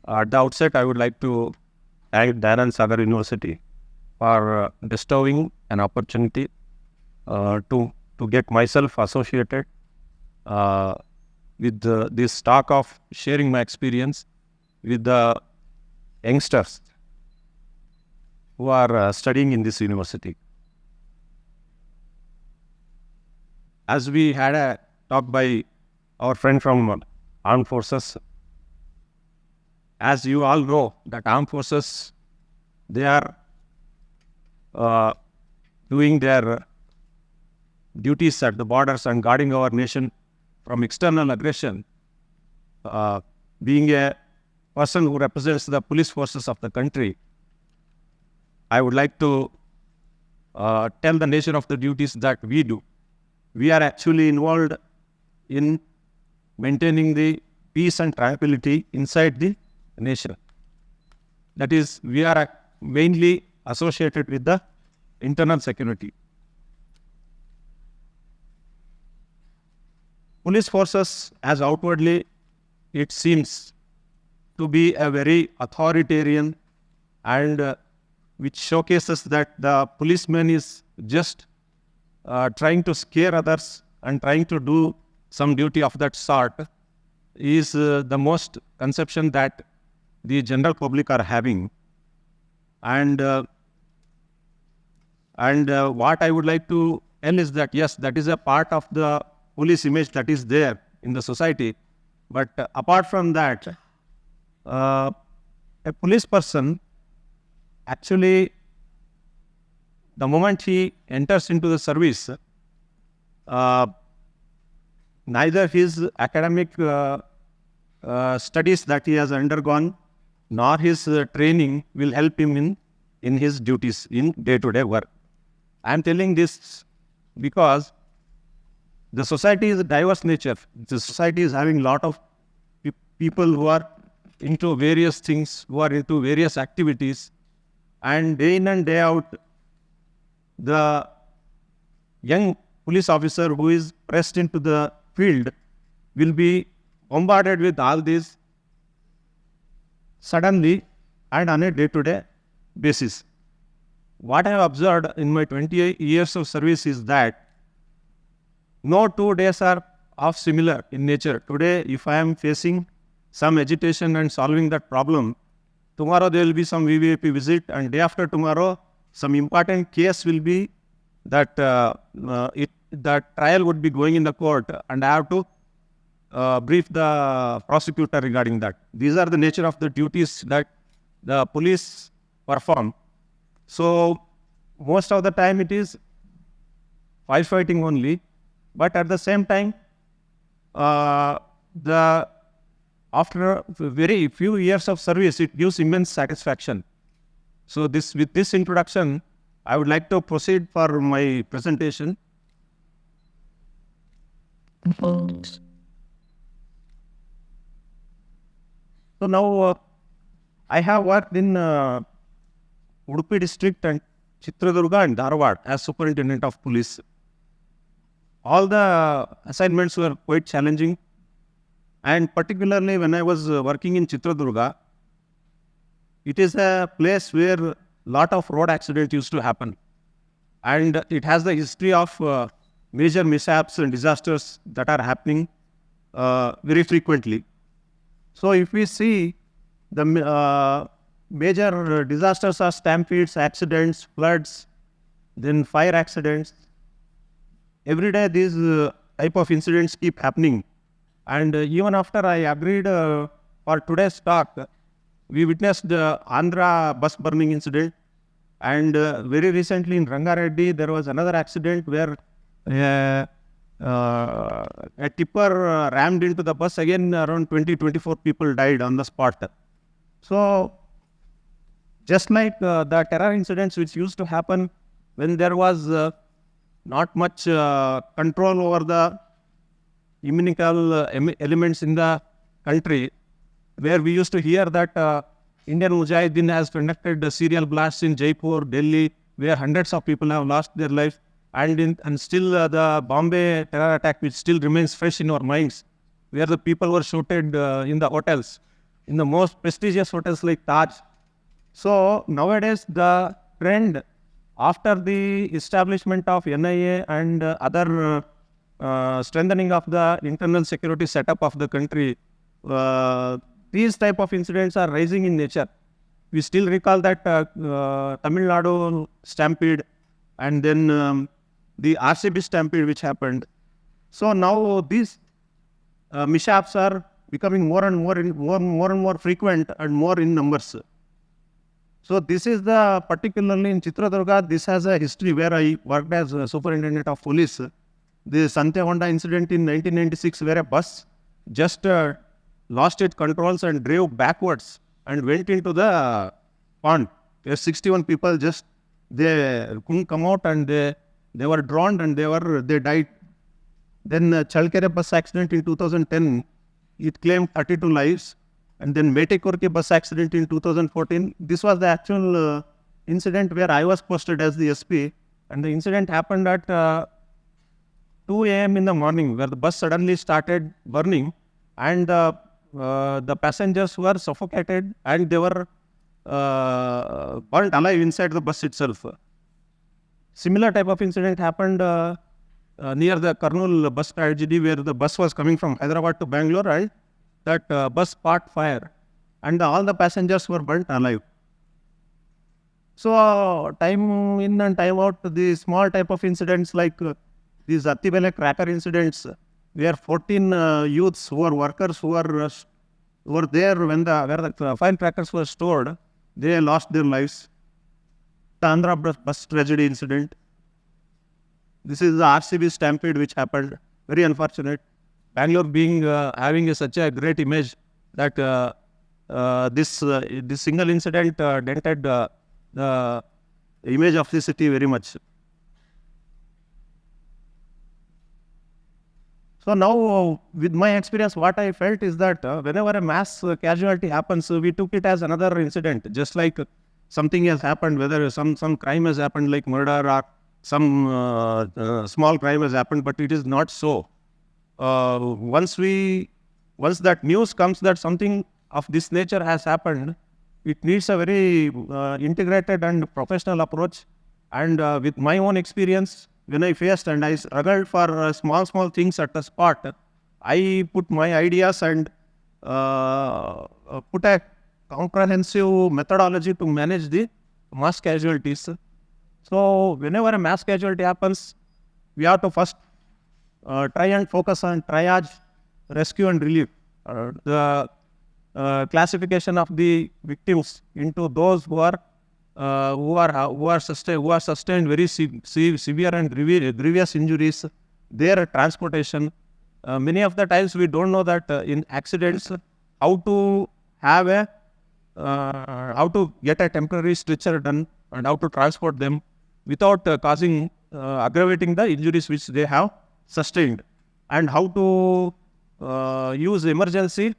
At the outset, I would like to thank Dayananda Sagar University for bestowing an opportunity to get myself associated with this talk of sharing my experience with the youngsters who are studying in this university. As we had a talk by our friend from Armed Forces, as you all know, that Armed Forces, they are doing their duties at the borders and guarding our nation from external aggression. Being a person who represents the police forces of the country, I would like to tell the nature of the duties that we do. We are actually involved in maintaining the peace and tranquility inside the nation. That is, we are mainly associated with the internal security. Police forces, as outwardly it seems to be a very authoritarian and which showcases that the policeman is just trying to scare others and trying to do some duty of that sort, is the most conception that the general public are having. And what I would like to tell is that, yes, that is a part of the police image that is there in the society. But apart from that, a police person, actually, the moment he enters into the service, neither his academic studies that he has undergone nor his training will help him in his duties in day-to-day work. I am telling this because the society is a diverse nature. The society is having a lot of people who are into various things, who are into various activities, and day in and day out, the young police officer who is pressed into the field will be bombarded with all these suddenly and on a day-to-day basis. What I have observed in my 28 years of service is that no 2 days are of similar in nature. Today, if I am facing some agitation and solving that problem, tomorrow there will be some VVIP visit, and day after tomorrow, some important case will be that the trial would be going in the court, and I have to brief the prosecutor regarding that. These are the nature of the duties that the police perform. So most of the time it is firefighting only, but at the same time, after very few years of service, it gives immense satisfaction. So with this introduction, I would like to proceed for my presentation. So now I have worked in Udupi district and Chitradurga and Dharwad as Superintendent of Police. All the assignments were quite challenging, and particularly when I was working in Chitradurga, it is a place where a lot of road accidents used to happen, and it has the history of major mishaps and disasters that are happening very frequently. So if we see the major disasters are stampedes, accidents, floods, then fire accidents. Every day these type of incidents keep happening. And even after I agreed for today's talk, we witnessed the Andhra bus burning incident. And very recently in Rangareddy, there was another accident where a tipper rammed into the bus. Again, around 24 people died on the spot. So, just like the terror incidents which used to happen when there was not much control over the inimical elements in the country, where we used to hear that Indian Mujahideen has conducted serial blasts in Jaipur, Delhi, where hundreds of people have lost their life, and still the Bombay terror attack, which still remains fresh in our minds, where the people were shooted in the hotels. in the most prestigious hotels like Taj. So nowadays the trend after the establishment of NIA and other strengthening of the internal security setup of the country, these type of incidents are rising in nature. We still recall that Tamil Nadu stampede and then the RCB stampede which happened. So now these mishaps are becoming more and more frequent and more in numbers. So this is the particularly in Chitradurga, this has a history where I worked as a Superintendent of Police. The Sante Honda incident in 1996 where a bus just lost its controls and drove backwards and went into the pond. There 61 people just, they couldn't come out and they were drowned and they died. Then Chalkere bus accident in 2010, it claimed 32 lives. And then Metekorki bus accident in 2014. This was the actual incident where I was posted as the SP. And the incident happened at 2 a.m. in the morning where the bus suddenly started burning and the passengers were suffocated and they were burnt alive inside the bus itself. Similar type of incident happened near the Kurnool bus tragedy where the bus was coming from Hyderabad to Bangalore and that bus caught fire and all the passengers were burnt alive. So time in and time out, the small type of incidents like these Attibele cracker incidents, where 14 youths who were workers who were there when where the firecrackers were stored, they lost their lives. The Andhra bus tragedy incident. This is the RCB stampede which happened. Very unfortunate. Bangalore being having such a great image that this single incident dented the image of the city very much. So now, with my experience, what I felt is that whenever a mass casualty happens, we took it as another incident, just like something has happened, whether some crime has happened like murder or some small crime has happened, but it is not so. Once that news comes that something of this nature has happened, it needs a very integrated and professional approach. And with my own experience, when I faced and I struggled for small things at the spot, I put my ideas and put a comprehensive methodology to manage the mass casualties. So whenever a mass casualty happens, we have to first try and focus on triage, rescue and relief. The classification of the victims into those who are sustained very severe and grievous injuries, their transportation. Many of the times we don't know that in accidents how to get a temporary stretcher done and how to transport them without aggravating the injuries which they have sustained, and how to use emergency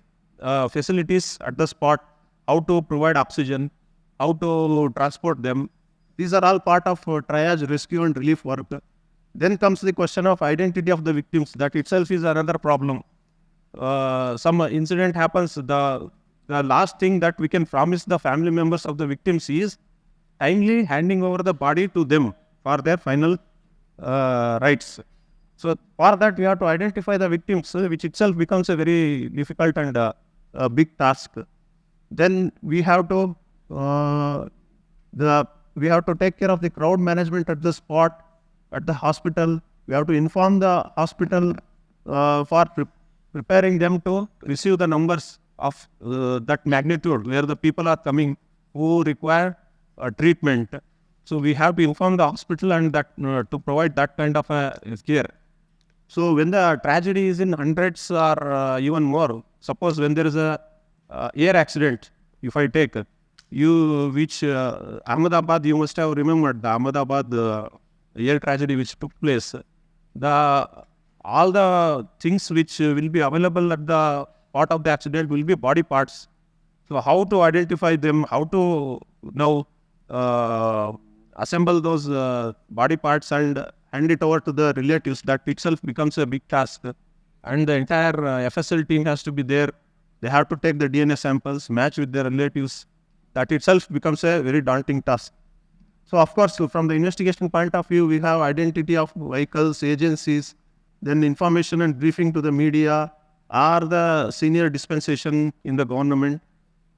facilities at the spot, how to provide oxygen, how to transport them. These are all part of triage, rescue and relief work. Then comes the question of identity of the victims. That itself is another problem. Some incident happens, the last thing that we can promise the family members of the victims is timely handing over the body to them for their final rights. So for that we have to identify the victims, which itself becomes a very difficult and a big task. Then we have to take care of the crowd management at the spot, at the hospital. We have to inform the hospital for preparing them to receive the numbers of that magnitude where the people are coming who require treatment. So we have to inform the hospital and that to provide that kind of care. So when the tragedy is in hundreds or even more, suppose when there is a air accident, if I take Ahmedabad, you must have remembered the Ahmedabad air tragedy which took place. All the things which will be available at the spot of the accident will be body parts. So how to identify them, how to now assemble those body parts and hand it over to the relatives, that itself becomes a big task. And the entire FSL team has to be there They have to take the DNA samples, match with their relatives. That itself becomes a very daunting task. So, of course, from the investigation point of view, we have identity of vehicles, agencies, then information and briefing to the media, or the senior dispensation in the government.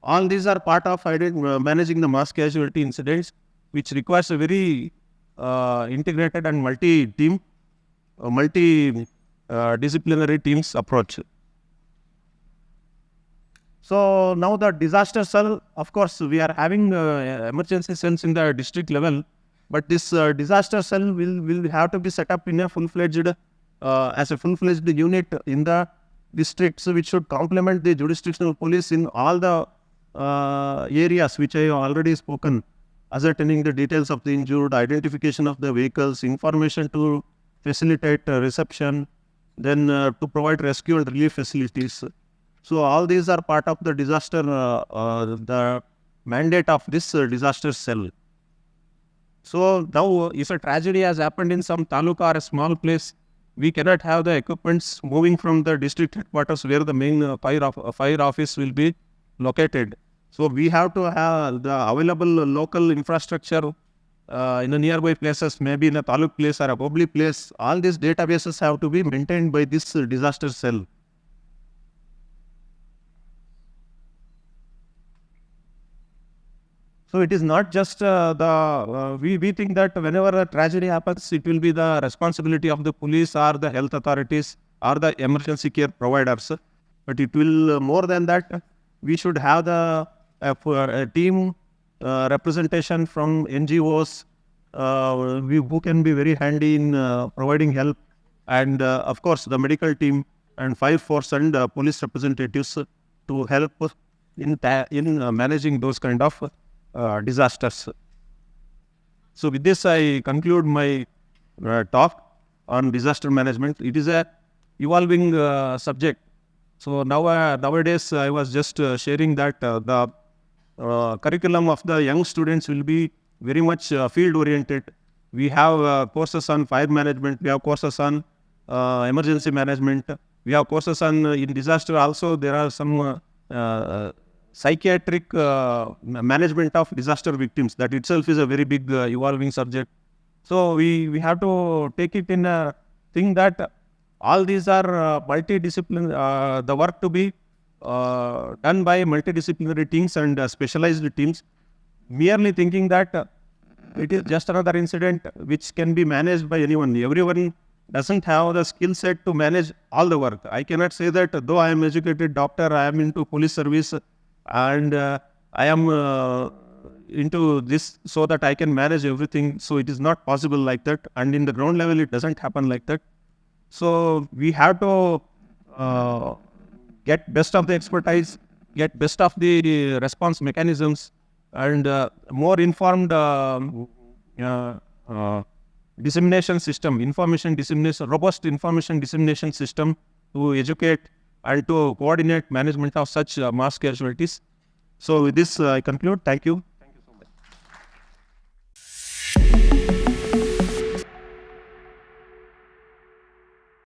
All these are part of managing the mass casualty incidents, which requires a very integrated and multi-disciplinary teams approach. So now the disaster cell, of course, we are having emergency cells in the district level, but this disaster cell will have to be set up in a full-fledged as a full-fledged unit in the districts, which should complement the jurisdictional police in all the areas which I have already spoken, ascertaining the details of the injured, identification of the vehicles, information to facilitate reception, then to provide rescue and relief facilities. So all these are part of the disaster, the mandate of this disaster cell. So now if a tragedy has happened in some taluka or a small place, we cannot have the equipments moving from the district headquarters where the main fire office will be located. So we have to have the available local infrastructure in the nearby places, maybe in a taluk place or a Hobli place. All these databases have to be maintained by this disaster cell. So it is not just we think that whenever a tragedy happens, it will be the responsibility of the police or the health authorities or the emergency care providers. But it will more than that. We should have a team representation from NGOs who can be very handy in providing help, and of course the medical team and fire force and police representatives to help in managing those kind of disasters. So with this, I conclude my talk on disaster management. It is a evolving subject. So nowadays, I was just sharing that the curriculum of the young students will be very much field oriented. We have courses on fire management. We have courses on emergency management. We have courses on in disaster also. There are some psychiatric management of disaster victims. That itself is a very big evolving subject. So we have to take it in a thing that all these are multidisciplinary, the work to be done by multidisciplinary teams and specialized teams. Merely thinking that it is just another incident which can be managed by anyone. Everyone doesn't have the skill set to manage all the work. I cannot say that though I am educated doctor, I am into police service and I am into this so that I can manage everything. So it is not possible like that. And in the ground level, it doesn't happen like that. So we have to get best of the expertise, get best of the response mechanisms, and more informed dissemination system, robust information dissemination system to educate and to coordinate management of such mass casualties. So with this, I conclude. Thank you.